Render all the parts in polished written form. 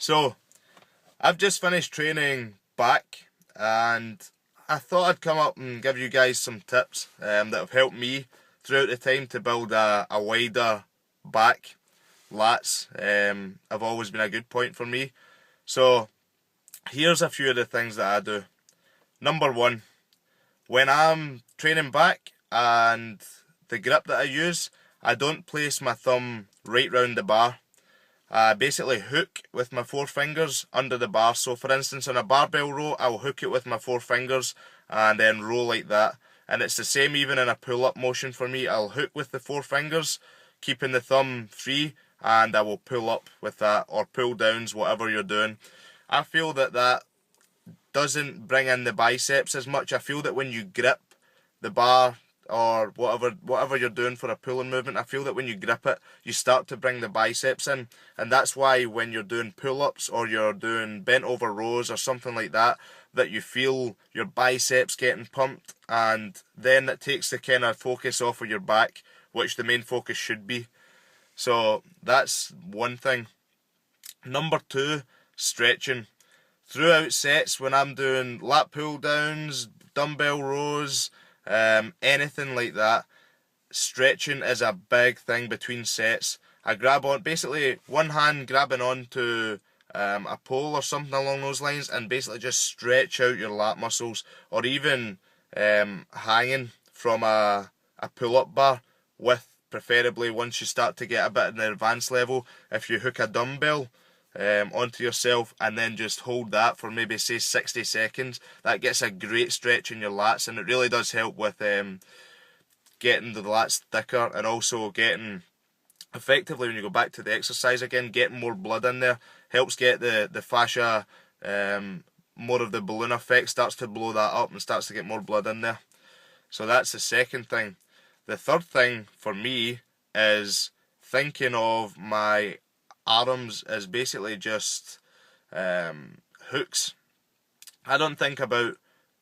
So, I've just finished training back and I thought I'd come up and give you guys some tips that have helped me throughout the time to build a wider back. Lats have always been a good point for me. So, here's a few of the things that I do. Number one, when I'm training back and the grip that I use, I don't place my thumb right round the bar. I basically hook with my four fingers under the bar. So for instance, on a barbell row, I'll hook it with my four fingers and then row like that. And it's the same even in a pull-up motion for me. I'll hook with the four fingers, keeping the thumb free, and I will pull up with that, or pull downs, whatever you're doing. I feel that doesn't bring in the biceps as much. I feel that when you grip the bar or whatever you're doing for a pulling movement, I feel that when you grip it, you start to bring the biceps in, and that's why when you're doing pull-ups or you're doing bent over rows or something like that, that you feel your biceps getting pumped, and then it takes the kind of focus off of your back, which the main focus should be. So that's one thing. Number two, stretching. Throughout sets, when I'm doing lat pull downs, dumbbell rows, anything like that, stretching is a big thing between sets. I grab on, basically one hand grabbing onto a pole or something along those lines, and basically just stretch out your lat muscles, or even hanging from a pull-up bar, with preferably once you start to get a bit in the advanced level, if you hook a dumbbell onto yourself and then just hold that for maybe say 60 seconds, that gets a great stretch in your lats, and it really does help with getting the lats thicker, and also getting, effectively when you go back to the exercise again, getting more blood in there, helps get the fascia, more of the balloon effect starts to blow that up and starts to get more blood in there. So that's the second thing. The third thing for me is thinking of my arms as basically just hooks. I don't think about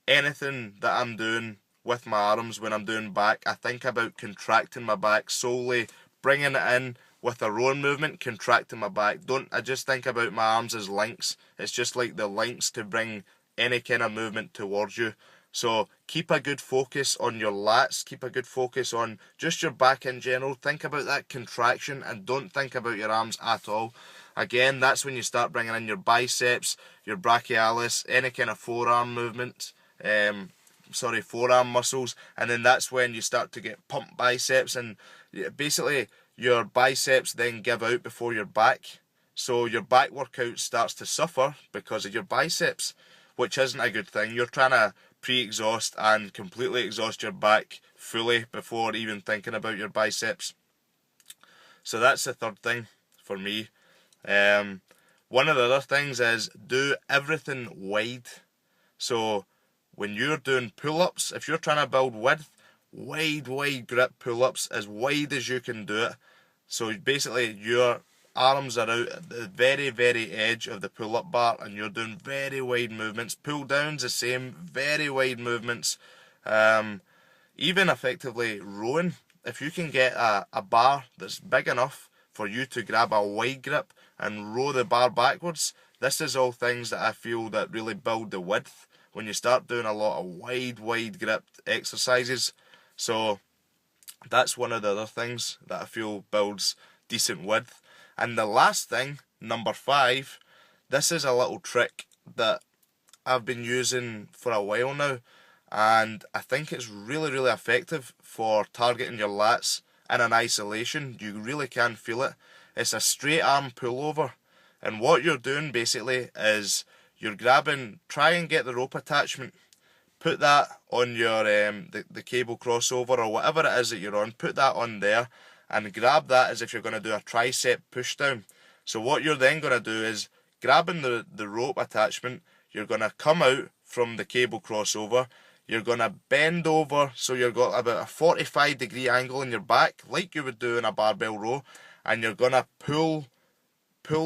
anything that I'm doing with my arms when I'm doing back. I think about contracting my back solely, bringing it in with a rowing movement, contracting my back. I just think about my arms as links. It's just like the links to bring any kind of movement towards you. So keep a good focus on your lats, keep a good focus on just your back in general. Think about that contraction and don't think about your arms at all. Again, that's when you start bringing in your biceps, your brachialis, any kind of forearm movement, forearm muscles, and then that's when you start to get pumped biceps, and basically your biceps then give out before your back. So your back workout starts to suffer because of your biceps, which isn't a good thing. You're trying to pre-exhaust and completely exhaust your back fully before even thinking about your biceps. So that's the third thing for me. One of the other things is do everything wide. So when you're doing pull-ups, if you're trying to build width, wide grip pull-ups, as wide as you can do it. So basically your arms are out at the very edge of the pull-up bar and you're doing very wide movements. Pull downs the same, very wide movements. Even effectively rowing, if you can get a bar that's big enough for you to grab a wide grip and row the bar backwards, this is all things that I feel that really build the width when you start doing a lot of wide grip exercises. So that's one of the other things that I feel builds decent width. And the last thing, number 5, this is a little trick that I've been using for a while now, and I think it's really effective for targeting your lats in an isolation. You really can feel it. It's a straight arm pullover, and what you're doing basically is you're grabbing, try and get the rope attachment, put that on your the cable crossover or whatever it is that you're on, put that on there and grab that as if you're going to do a tricep push down. So what you're then going to do is, grabbing the rope attachment, you're going to come out from the cable crossover, you're going to bend over so you've got about a 45-degree angle in your back like you would do in a barbell row, and you're going to pull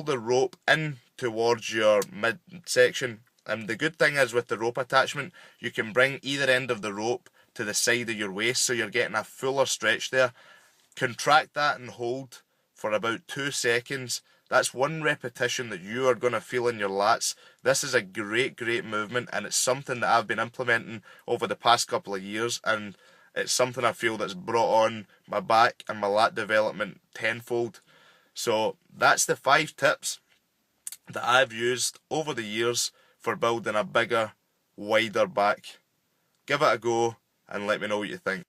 the rope in towards your midsection. And the good thing is with the rope attachment, you can bring either end of the rope to the side of your waist, so you're getting a fuller stretch there. Contract that and hold for about 2 seconds. That's one repetition that you are going to feel in your lats. This is a great movement, and it's something that I've been implementing over the past couple of years, and it's something I feel that's brought on my back and my lat development tenfold. So that's the 5 tips that I've used over the years for building a bigger, wider back. Give it a go and let me know what you think.